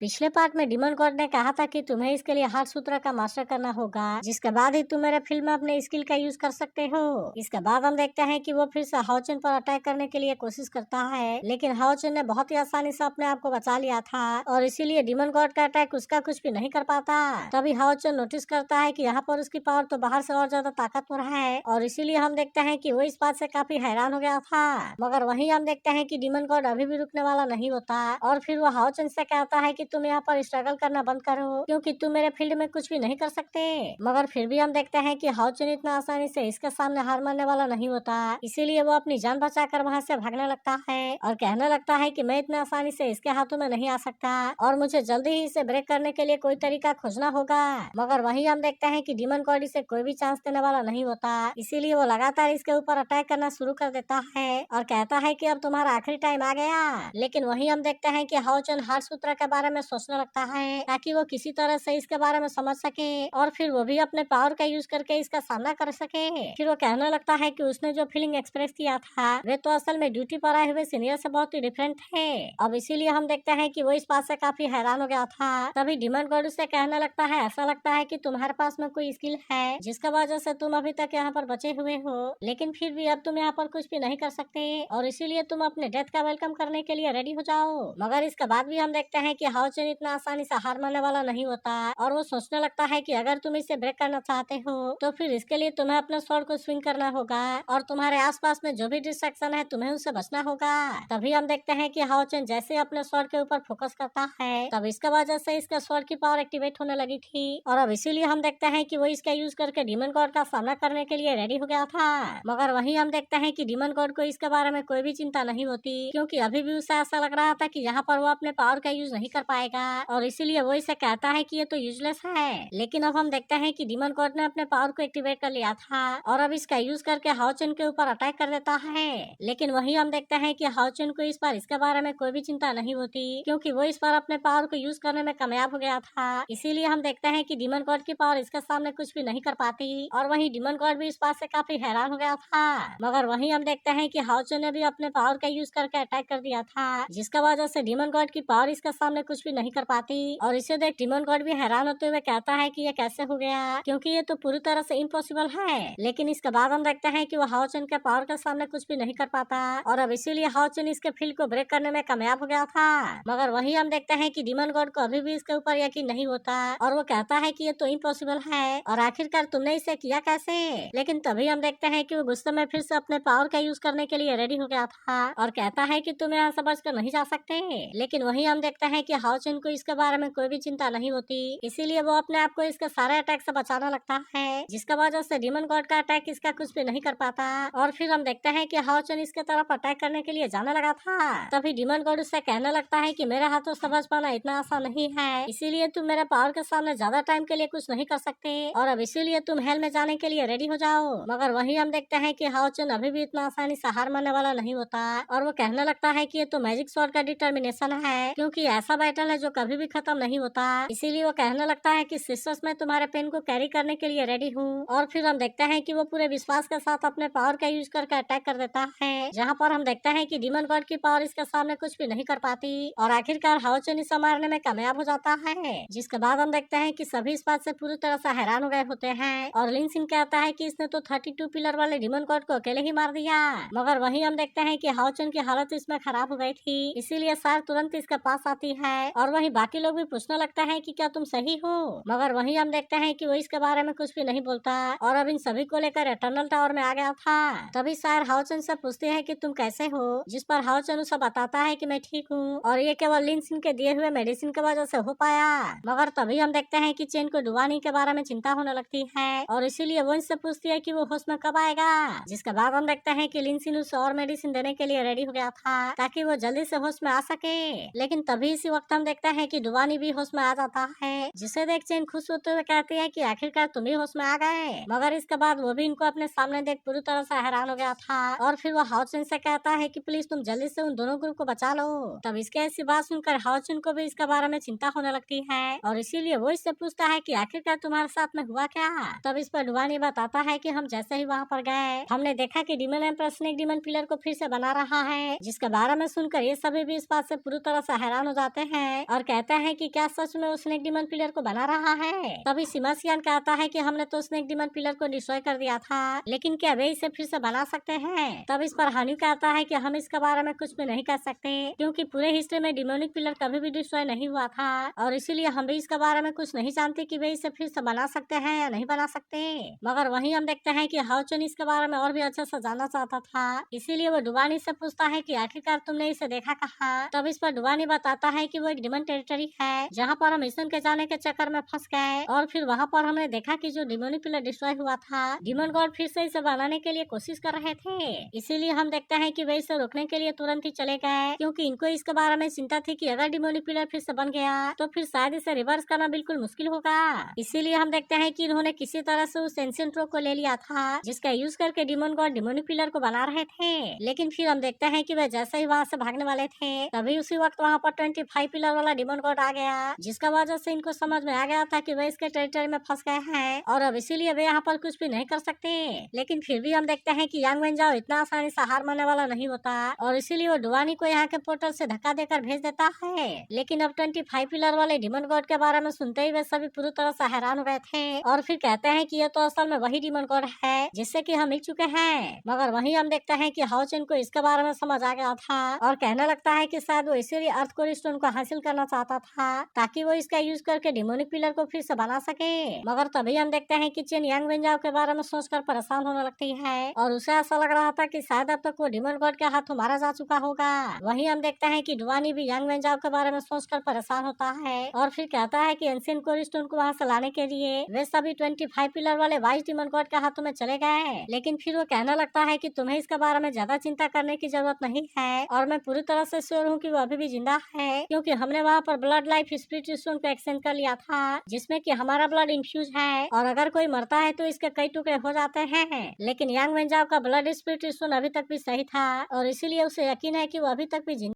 पिछले पार्ट में demon God ने कहा था कि तुम्हें इसके लिए हार्ट सूत्र का मास्टर करना होगा, जिसके बाद ही तुम मेरे फील्ड में अपने स्किल का यूज कर सकते हो। इसके बाद हम देखते हैं कि वो फिर से हाओचन पर अटैक करने के लिए कोशिश करता है, लेकिन हाओचन ने बहुत ही आसानी से अपने आप को बचा लिया था और इसीलिए डिमन गॉड का अटैक उसका कुछ भी नहीं कर पाता। तभी हाओचन नोटिस करता है कि यहाँ पर उसकी पावर तो बाहर से और ज्यादा ताकतवर है और इसीलिए हम देखते हैं कि वो इस बात से काफी हैरान हो गया था। मगर वहीं हम देखते हैं कि डिमन गॉड अभी भी रुकने वाला नहीं होता और फिर वो हाओचन से कहता है कि तुम यहाँ पर स्ट्रगल करना बंद करो, क्योंकि तुम मेरे फील्ड में कुछ भी नहीं कर सकते। मगर फिर भी हम देखते हैं कि हाओचन इतना आसानी से इसके सामने हार मानने वाला नहीं होता, इसीलिए वो अपनी जान बचाकर वहाँ से भागने लगता है और कहने लगता है कि मैं इतना आसानी से इसके हाथों में नहीं आ सकता और मुझे जल्दी ही इसे ब्रेक करने के लिए कोई तरीका खोजना होगा। मगर वहीं हम देखते हैं कि डिमन गॉड इसे कोई भी चांस देने वाला नहीं होता, इसीलिए वो लगातार इसके ऊपर अटैक करना शुरू कर देता है और कहता है कि अब तुम्हारा आखिरी टाइम आ गया। लेकिन वहीं हम देखते हैं कि हाओचन हार्ट सूत्र के बारे में सोचने लगता है ताकि वो किसी तरह से इसके बारे में समझ सके और फिर वो भी अपने पावर का यूज करके इसका सामना कर सके। फिर वो कहने लगता है कि उसने जो फीलिंग एक्सप्रेस किया था वे तो असल में ड्यूटी पर आए हुए सीनियर से बहुत ही डिफरेंट है। अब इसीलिए हम देखते हैं कि वो इस बात से काफी हैरान हो गया था। तभी डिमन गॉड उससे कहने लगता है ऐसा लगता है कि तुम्हारे पास में कोई स्किल है जिसका वजह से तुम अभी तक यहाँ पर बचे हुए हो, लेकिन फिर भी अब तुम यहाँ पर कुछ भी नहीं कर सकते और इसीलिए तुम अपने डेथ का वेलकम करने के लिए रेडी हो जाओ। मगर इसके बाद भी हम देखते हैं कि हाओचन इतना आसानी से हार मानने वाला नहीं होता और वो सोचने लगता है कि अगर तुम इसे ब्रेक करना चाहते हो तो फिर इसके लिए तुम्हें अपने स्वॉर्ड को स्विंग करना होगा और तुम्हारे आसपास में जो भी डिस्ट्रैक्शन है तुम्हें उससे बचना होगा। तभी हम देखते हैं कि हाओचन जैसे अपने स्वॉर्ड के ऊपर फोकस करता है तब इसके वजह से इसके स्वॉर्ड की पावर एक्टिवेट होने लगी थी और अब इसीलिए हम देखते हैं कि वो इसका यूज करके डिमन गॉड का सामना करने के लिए रेडी हो गया था। मगर वहीं हम देखते हैं कि डिमन गॉड को इसके बारे में कोई भी चिंता नहीं होती, क्योंकि अभी भी उसे ऐसा लग रहा था कि यहाँ पर वो अपने पावर का यूज नहीं कर पाएगा और इसीलिए वो इसे कहता है कि ये तो यूजलेस है। लेकिन अब हम देखते हैं कि डिमन गॉड ने अपने पावर को एक्टिवेट कर लिया था और अब इसका यूज करके हाओचन के ऊपर अटैक कर देता है। लेकिन वहीं हम देखते हैं कि हाओचन को इस बार इसके बारे में कोई भी चिंता नहीं होती, क्योंकि वो इस बार अपने पावर को यूज करने में कामयाब हो गया था। इसीलिए हम देखते हैं कि डिमन गॉड की पावर इसके सामने कुछ भी नहीं कर पाती और वहीं डिमन गॉड भी इस बात से काफी हैरान हो गया था। मगर वहीं हम देखते हैं कि हाओचन ने भी अपने पावर का यूज करके अटैक कर दिया था, जिसका वजह से डिमन गॉड की पावर इसके सामने कुछ भी नहीं कर पाती और इसे देख डिमन गॉड भी हैरान होते हुए कहता है कि ये कैसे हो गया, क्योंकि ये तो पूरी तरह से इम्पॉसिबल है। लेकिन इसके बाद हम देखते हैं कि वो हाओचन के पावर के सामने कुछ भी नहीं कर पाता और अब इसीलिए हाओचन इसके फील्ड को ब्रेक करने में कामयाब हो गया था। मगर वहीं हम देखते हैं कि डिमन गॉड को अभी भी इसके ऊपर यकीन नहीं होता और वो कहता है कि ये तो इम्पॉसिबल है और आखिरकार तुमने इसे किया कैसे। लेकिन तभी हम देखते हैं कि वो गुस्से में फिर से अपने पावर का यूज करने के लिए रेडी हो गया था और कहता है कि तुम यहाँ से बचकर नहीं जा सकते। लेकिन वहीं हम देखते हैं कि हाओचन को इसके बारे में कोई भी चिंता नहीं होती, इसीलिए वो अपने आप को इसके सारे अटैक से बचाना लगता है, जिसका वजह से डिमन गॉड का अटैक इसका कुछ भी नहीं कर पाता और फिर हम देखते हैं कि हाओचन इसके तरफ अटैक करने के लिए जाने लगा था। तभी डिमन गॉड उससे कहने लगता है कि मेरे हाथों से बच पाना इतना आसान नहीं है, इसीलिए तुम मेरे पावर के सामने ज्यादा टाइम के लिए कुछ नहीं कर सकते और अब इसीलिए तुम हेल में जाने के लिए रेडी हो जाओ। मगर वहीं हम देखते हैं कि हाओचन अभी भी इतना आसानी से हार मानने वाला नहीं होता और वो कहने लगता है कि ये तो मैजिक स्वॉर्ड का डिटर्मिनेशन है, क्योंकि ऐसा बैटल है जो कभी भी खत्म नहीं होता। इसीलिए वो कहने लगता है कि सिस्टर्स मैं तुम्हारे पेन को कैरी करने के लिए रेडी हूँ और फिर हम देखते हैं कि वो पूरे विश्वास के साथ अपने पावर का यूज करके अटैक कर देता है, जहाँ पर हम देखते हैं कि डिमन गॉड की पावर इसके सामने कुछ भी नहीं कर पाती और आखिरकार हाओचन इसे मारने में कामयाब हो जाता है। जिसके बाद हम देखते हैं कि सभी इस बात से पूरी तरह से हैरान हो गए होते हैं और लिन सिंह कहता है कि इसने तो 32 पिलर वाले डिमन गॉड को अकेले ही मार दिया। मगर वहीं हम देखते हैं कि हाओचन की हालत इसमें खराब हो गई थी, इसीलिए सार तुरंत इसके पास आती है और वहीं बाकी लोग भी पूछने लगता है कि क्या तुम सही हो। मगर वहीं हम देखते हैं कि वो इसके बारे में कुछ भी नहीं बोलता और अब इन सभी को लेकर एटर्नल टावर में आ गया था। तभी सार हाओचन से पूछते हैं कि तुम कैसे हो, जिस पर हाओचन उसे बताता है कि मैं ठीक हूँ और ये केवल लिन सिंह के दिए हुए मेडिसिन की वजह से हो पाया। मगर तभी हम देखते हैं कि चेन को डुबाने के बारे में चिंता होने लगती है और इसीलिए वो इनसे पूछती है कि वो होश में कब आएगा। जिसके बाद हम देखते हैं कि लिन सिंह उसे और मेडिसिन देने के लिए रेडी हो गया था ताकि वो जल्दी से होश में आ सके। लेकिन तभी इसी वक्त हम देखते हैं कि डुबानी भी होश में आ जाता है, जिसे देख चेन खुश होते हुए कहती है कि आखिरकार तुम ही होश में आ गए। मगर इसके बाद वो भी इनको अपने सामने देख पूरी तरह से हैरान हो गया था और फिर वो हाओचन से कहता है कि प्लीज तुम जल्दी से उन दोनों ग्रुप को बचा लो। तब इसके ऐसी बात सुनकर हाओचन को भी इसके बारे में चिंता होने लगती है और इसीलिए वो इससे पूछता है कि आखिरकार तुम्हारे साथ में हुआ क्या। तब इस पर डुबानी बताता है कि हम जैसे ही वहाँ पर गए हमने देखा कि demon ember snake demon pillar को फिर से बना रहा है, जिसके बारे में सुनकर ये सभी भी इस बात से पूरी तरह से हैरान हो जाते हैं हैं और कहता है कि क्या सच में वो स्नेक डिमन पिलर को बना रहा है। तभी सिमासियन कहता है कि हमने तो स्नेक डिमन पिलर को डिस्ट्रॉय कर दिया था, लेकिन क्या वे इसे फिर से बना सकते हैं? तब इस पर हानि कहता है कि हम इसके बारे में कुछ भी नहीं कर सकते, क्योंकि पूरे हिस्ट्री में डिमोनिक पिलर कभी भी डिस्ट्रॉय नहीं हुआ था और इसीलिए हम भी इसके बारे में कुछ नहीं जानते कि वे इसे फिर से बना सकते हैं या नहीं बना सकते। मगर वहीं हम देखते हैं कि हाओचन इसके बारे में और भी अच्छे से जानना चाहता था, इसीलिए वो डुवानी से पूछता है कि आखिरकार तुमने इसे देखा कहाँ। तब इस पर डुवानी बताता है कि वो एक डिमन टेरिटरी है जहाँ पर हम मिशन के जाने के चक्कर में फंस गए और फिर वहाँ पर हमने देखा कि जो डिमोनिक पिलर डिस्ट्रॉय हुआ था, डिमन गॉड फिर से इसे बनाने के लिए कोशिश कर रहे थे। इसीलिए हम देखते हैं कि वे इसे रोकने के लिए तुरंत ही चले गए, क्योंकि इनको इसके बारे में चिंता थी कि अगर डिमोनिक पिलर फिर से बन गया तो फिर शायद इसे रिवर्स करना बिल्कुल मुश्किल होगा। इसीलिए हम देखते हैं कि इन्होंने किसी तरह से उस एंशिएंट रॉक को ले लिया था जिसका यूज करके डिमन गॉड डिमोनिक पिलर को बना रहे थे। लेकिन फिर हम देखते हैं कि वे जैसे ही वहाँ से भागने वाले थे तभी उसी वक्त वहाँ पर 25 पिलर वाला डिमन गॉड आ गया, जिसका वजह से इनको समझ में आ गया था कि वे इसके टेरिटरी में फंस गए हैं और अब इसीलिए वे यहाँ पर कुछ भी नहीं कर सकते। लेकिन फिर भी हम देखते हैं कि यांग वेंजाओ इतना आसानी से हार मानने वाला नहीं होता और इसीलिए वो डुवानी को यहाँ के पोर्टल से धक्का देकर भेज देता है। लेकिन अब 25 पिलर वाले डिमन गॉड के बारे में सुनते ही वे सभी पूरी तरह से हैरान हो गए थे और फिर कहते हैं कि ये तो असल में वही डिमन गॉड है जिससे कि हम मिल चुके हैं। मगर वहीं हम देखते हैं कि हाओचन को इसके बारे में समझ आ गया था और कहने लगता है कि शायद वो इसीलिए अर्थ कोर स्टोन को हासिल करना चाहता था ताकि वो इसका यूज करके डिमोनिक पिलर को फिर से बना सके। मगर तभी हम देखते हैं कि चेन यांग वेंजाओ के बारे में सोचकर परेशान होने लगती है और उसे ऐसा लग रहा था कि शायद अब तक वो डिमन गॉड के हाथों मारा जा चुका होगा। वहीं हम देखते हैं कि डुवानी भी यांग वेंजाओ के बारे में सोचकर परेशान होता है और फिर कहता है कि एंशिएंट कोर स्टोन को वहाँ से लाने के लिए वे सभी 25 पिलर वाले वाइस डिमन गॉड के हाथों में चले गए। लेकिन फिर वो कहने लगता है कि तुम्हें इसके बारे में ज्यादा चिंता करने की जरूरत नहीं है और मैं पूरी तरह से श्योर हूँ कि वो अभी भी जिंदा है, क्योंकि हमने वहाँ पर ब्लड लाइफ स्पिरिट स्टोन को एक्सचेंज कर लिया था जिसमें कि हमारा ब्लड इन्फ्यूज है और अगर कोई मरता है तो इसके कई टुकड़े हो जाते हैं। लेकिन यांग वेंजाओ का ब्लड स्पिरिट स्टोन अभी तक भी सही था और इसीलिए उसे यकीन है कि वो अभी तक भी जिंदा